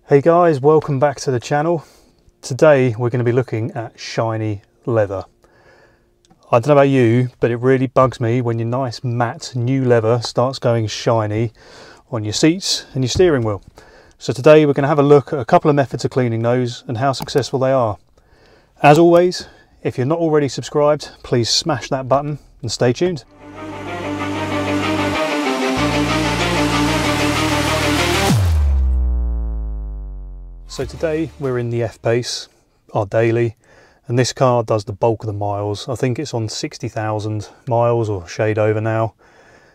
Hey guys, welcome back to the channel. Today we're going to be looking at shiny leather. I don't know about you, but it really bugs me when your nice matte new leather starts going shiny on your seats and your steering wheel. So today we're going to have a look at a couple of methods of cleaning those and how successful they are. As always, if you're not already subscribed, please smash that button and stay tuned. So today we're in the F-Pace, our daily, and this car does the bulk of the miles. I think it's on 60,000 miles or shade over now,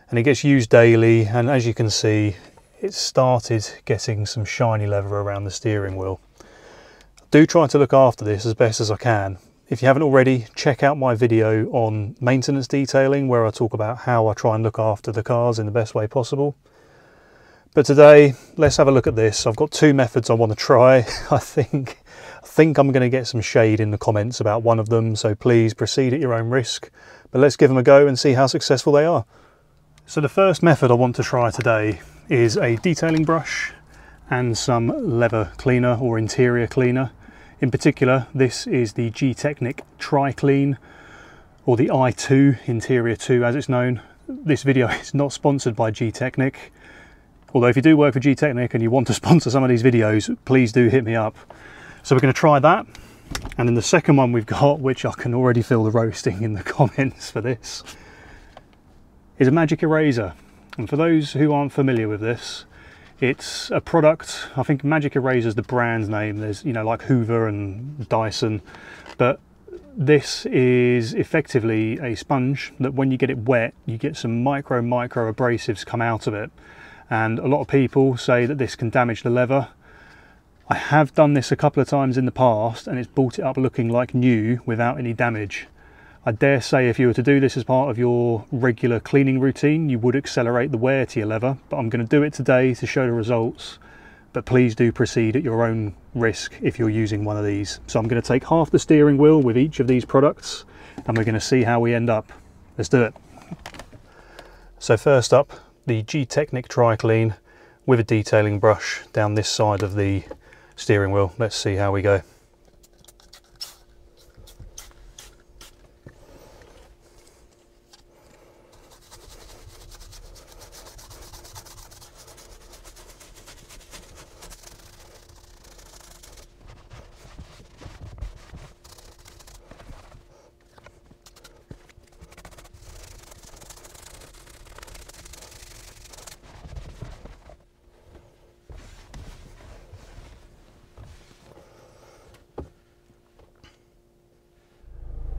and it gets used daily, and as you can see, it's started getting some shiny leather around the steering wheel. I do try to look after this as best as I can. If you haven't already, check out my video on maintenance detailing where I talk about how I try and look after the cars in the best way possible. But today, let's have a look at this. I've got two methods I want to try. I think I'm going to get some shade in the comments about one of them, so please proceed at your own risk. But let's give them a go and see how successful they are. So the first method I want to try today is a detailing brush and some leather cleaner or interior cleaner. In particular, this is the Gtechniq I2 or the i2, Interior 2 as it's known. This video is not sponsored by Gtechniq. Although if you do work for Gtechniq and you want to sponsor some of these videos, please do hit me up. So we're going to try that. And then the second one we've got, which I can already feel the roasting in the comments for this, is a magic eraser. And for those who aren't familiar with this, it's a product, I think Magic Eraser is the brand name. There's, you know, like Hoover and Dyson, but this is effectively a sponge that when you get it wet, you get some micro abrasives come out of it. And a lot of people say that this can damage the leather. I have done this a couple of times in the past and it's brought it up looking like new without any damage. I dare say if you were to do this as part of your regular cleaning routine, you would accelerate the wear to your leather, but I'm going to do it today to show the results. But please do proceed at your own risk if you're using one of these. So I'm going to take half the steering wheel with each of these products and we're going to see how we end up. Let's do it. So first up, the Gtechniq I2 with a detailing brush down this side of the steering wheel. Let's see how we go.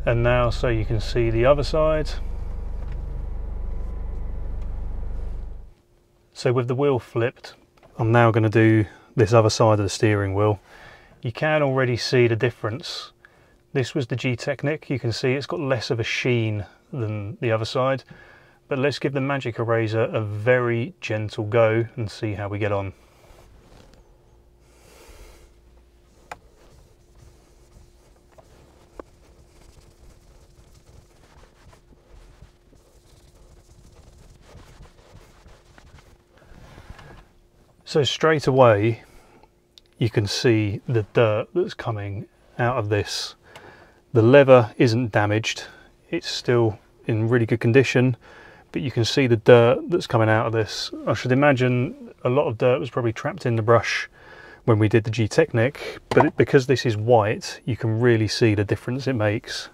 And now so you can see the other side. So with the wheel flipped, I'm now going to do this other side of the steering wheel. You can already see the difference. This was the Gtechniq. You can see it's got less of a sheen than the other side. But let's give the Magic Eraser a very gentle go and see how we get on. So straight away you can see the dirt that's coming out of this. The leather isn't damaged, it's still in really good condition, but you can see the dirt that's coming out of this. I should imagine a lot of dirt was probably trapped in the brush when we did the Gtechniq, but because this is white, you can really see the difference it makes.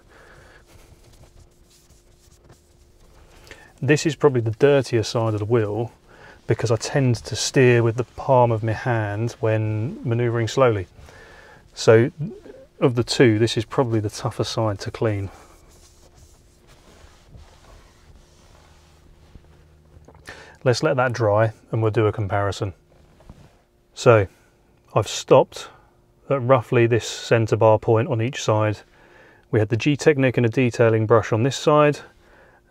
This is probably the dirtier side of the wheel, because I tend to steer with the palm of my hand when manoeuvring slowly. So of the two, this is probably the tougher side to clean. Let's let that dry and we'll do a comparison. So I've stopped at roughly this centre bar point on each side. We had the Gtechniq and a detailing brush on this side,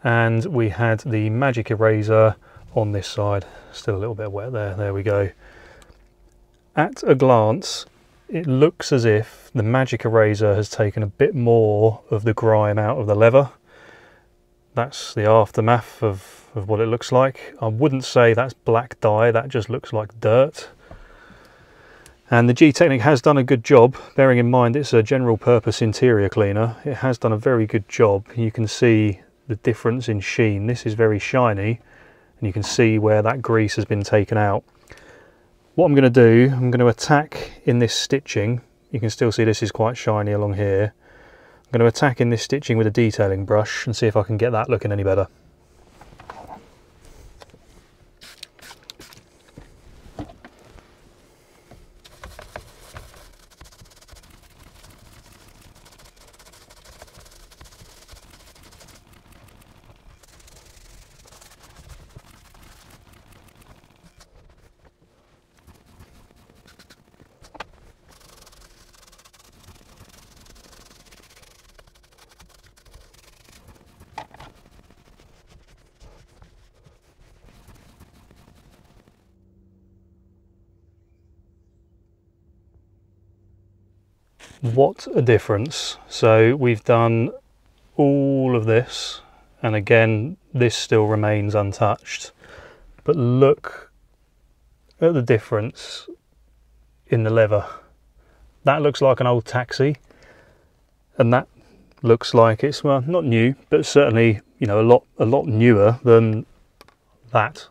and we had the Magic Eraser on this side. Still a little bit wet there. There we go. At a glance, it looks as if the Magic Eraser has taken a bit more of the grime out of the leather. That's the aftermath of what it looks like. I wouldn't say that's black dye, that just looks like dirt. And the Gtechniq has done a good job, bearing in mind it's a general purpose interior cleaner. It has done a very good job. You can see the difference in sheen. This is very shiny, and you can see where that grease has been taken out. What I'm going to do, I'm going to attack in this stitching. You can still see this is quite shiny along here. I'm going to attack in this stitching with a detailing brush and see if I can get that looking any better. What a difference. So we've done all of this, and again this still remains untouched, but look at the difference in the leather. That looks like an old taxi, and that looks like it's, well, not new, but certainly, you know, a lot newer than that.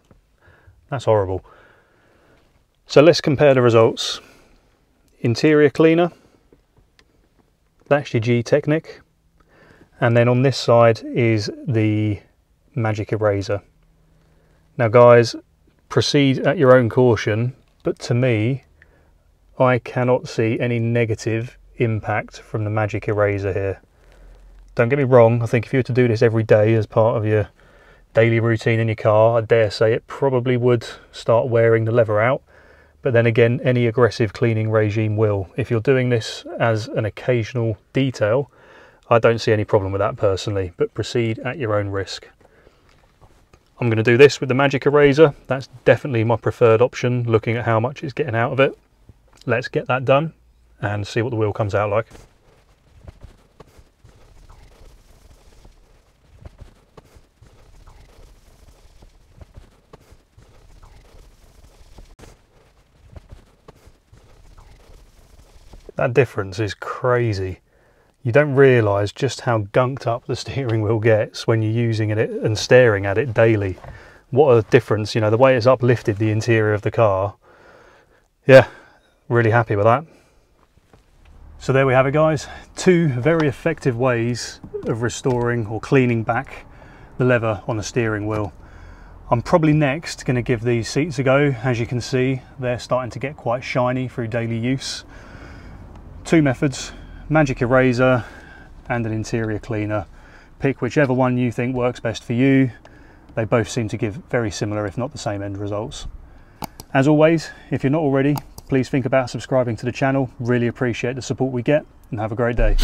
That's horrible. So let's compare the results. Interior cleaner, that's your Gtechniq, and then on this side is the magic eraser. Now guys, proceed at your own caution, but to me, I cannot see any negative impact from the magic eraser here. Don't get me wrong, I think if you were to do this every day as part of your daily routine in your car, I dare say it probably would start wearing the leather out. But then again, any aggressive cleaning regime will. If you're doing this as an occasional detail, I don't see any problem with that personally, but proceed at your own risk. I'm going to do this with the magic eraser. That's definitely my preferred option, looking at how much it's getting out of it. Let's get that done and see what the wheel comes out like. That difference is crazy. You don't realise just how gunked up the steering wheel gets when you're using it and staring at it daily. What a difference, you know, the way it's uplifted the interior of the car. Yeah, really happy with that. So there we have it guys, two very effective ways of restoring or cleaning back the leather on the steering wheel. I'm probably next going to give these seats a go. As you can see, they're starting to get quite shiny through daily use. Two methods, magic eraser and an interior cleaner. Pick whichever one you think works best for you. They both seem to give very similar, if not the same, end results. As always, if you're not already, please think about subscribing to the channel. Really appreciate the support we get, and have a great day.